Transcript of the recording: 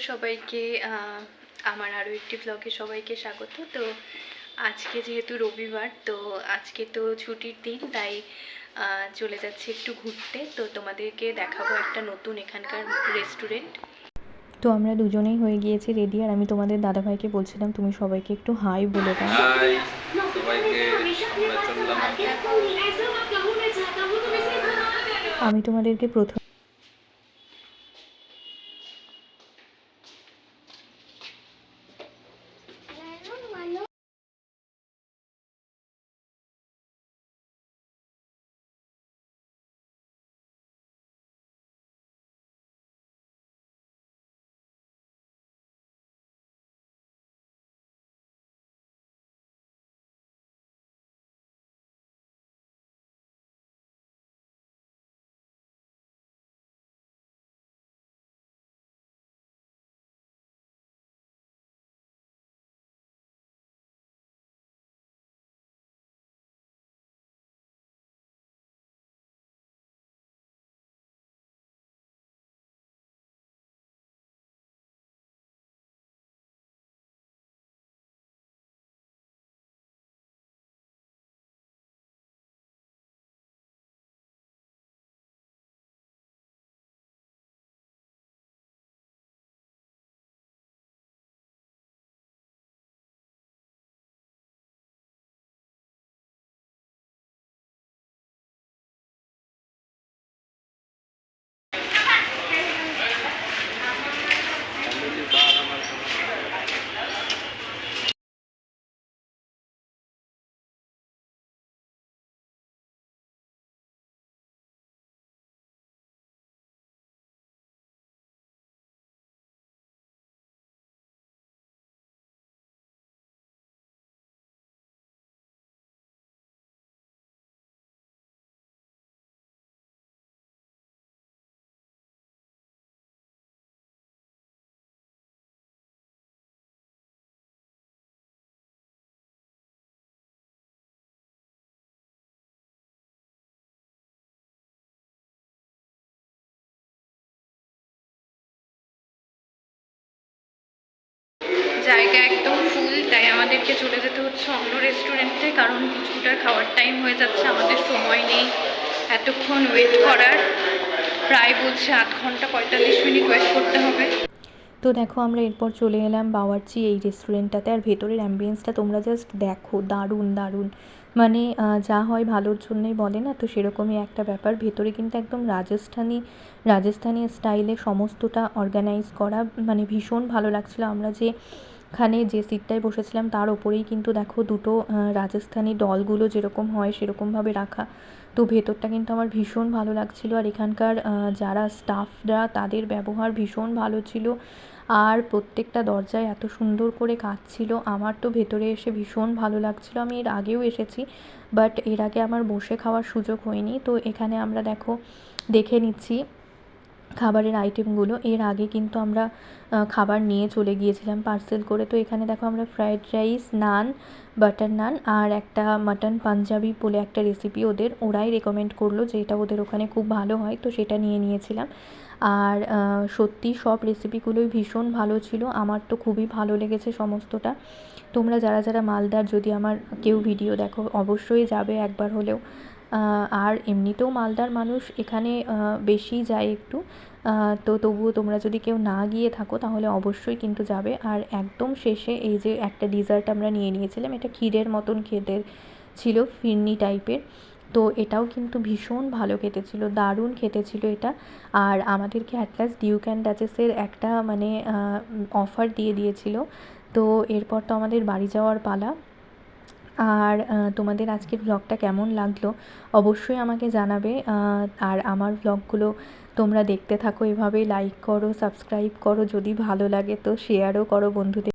সবাইকে আমার আরও একটি ব্লগে সবাইকে স্বাগত। তো আজকে যেহেতু রবিবার, তো আজকে তো ছুটির দিন, তাই চলে যাচ্ছি একটু ঘুরতে। তো তোমাদেরকে দেখাবো একটা নতুন এখানকার রেস্টুরেন্ট। তো আমরা দুজনেই হয়ে গিয়েছি রেডি, আর আমি তোমাদের দাদাভাইকে বলছিলাম তুমি সবাইকে একটু হাই বলে দাও। হাই সবাইকে, আমরা চললাম। আমি তোমাদেরকে প্রথম জায়গা একদম ফুল, তাই আমাদেরকে চলে যেতে হচ্ছে অন্য রেস্টুরেন্টে, কারণ কিছুটার খাওয়ার টাইম হয়ে যাচ্ছে, আমাদের সময় নেই এতক্ষণ ওয়েট করার। প্রায় বলছে 8 ঘন্টা 45 মিনিট ওয়েট করতে হবে। তো দেখো আমরা এরপর চলে এলাম বাওয়ার্চি এই রেস্টুরেন্টটাতে, আর ভেতরের অ্যাম্বিয়েন্সটা তোমরা জাস্ট দেখো, দারুণ দারুণ। মানে যা হয় ভালোর জন্যই বলে না, তো সেরকমই একটা ব্যাপার। ভেতরে কিন্তু একদম রাজস্থানি স্টাইলে সমস্তটা অর্গানাইজ করা, মানে ভীষণ ভালো লাগছিলো। আমরা যেখানে যে সিটটায় বসেছিলাম তার ওপরেই কিন্তু দেখো দুটো রাজস্থানি ডলগুলো যেরকম হয় সেরকমভাবে রাখা। তো ভেতরটা কিন্তু আমার ভীষণ ভালো লাগছিলো, আর এখানকার যারা স্টাফরা তাদের ব্যবহার ভীষণ ভালো ছিল, আর প্রত্যেকটা দরজায় এত সুন্দর করে কাজ ছিল। আমার তো ভেতরে এসে ভীষণ ভালো লাগছিলো। আমি এর আগেও এসেছি, বাট এর আগে আমার বসে খাওয়ার সুযোগ হয়নি। তো এখানে আমরা দেখে নিচ্ছি খাবারের আইটেমগুলো। এর আগে কিন্তু আমরা খাবার নিয়ে চলে গিয়েছিলাম পার্সেল করে। তো এখানে দেখো আমরা ফ্রায়েড রাইস, নান, বাটার নান, আর একটা মাটন পাঞ্জাবি বলে একটা রেসিপি ওরাই রেকমেন্ড করলো যে এটা ওদের ওখানে খুব ভালো হয়, তো সেটা নিয়েছিলাম। আর সত্যি সব রেসিপিগুলোই ভীষণ ভালো ছিল, আমার তো খুবই ভালো লেগেছে সমস্তটা। তোমরা যারা মালদার যদি আমার কেউ ভিডিও দেখো অবশ্যই যাবে একবার হলেও। আর এমনিতেও মালদার মানুষ এখানে বেশি যায় একটু, তো তবুও তোমরা যদি কেউ না গিয়ে থাকো তাহলে অবশ্যই কিন্তু যাবে। আর একদম শেষে এই যে একটা ডিজার্ট আমরা নিয়েছিলাম, এটা ক্ষীরের মতন খেতে ছিল, ফিরনি টাইপের। তো এটাও কিন্তু ভীষণ ভালো খেতে ছিল, দারুণ খেতে ছিল এটা। আর আমাদেরকে অ্যাটলাস ডিউক অ্যান্ড ডাচেসের একটা মানে অফার দিয়েছিল। তো এরপর তো আমাদের বাড়ি যাওয়ার পালা। আর তোমাদের আজকের ব্লগটা কেমন লাগলো অবশ্যই আমাকে জানাবে। আর আমার ব্লগগুলো তোমরা দেখতে থাকো এভাবেই, লাইক করো, সাবস্ক্রাইব করো, যদি ভালো লাগে তো শেয়ারও করো বন্ধুদের।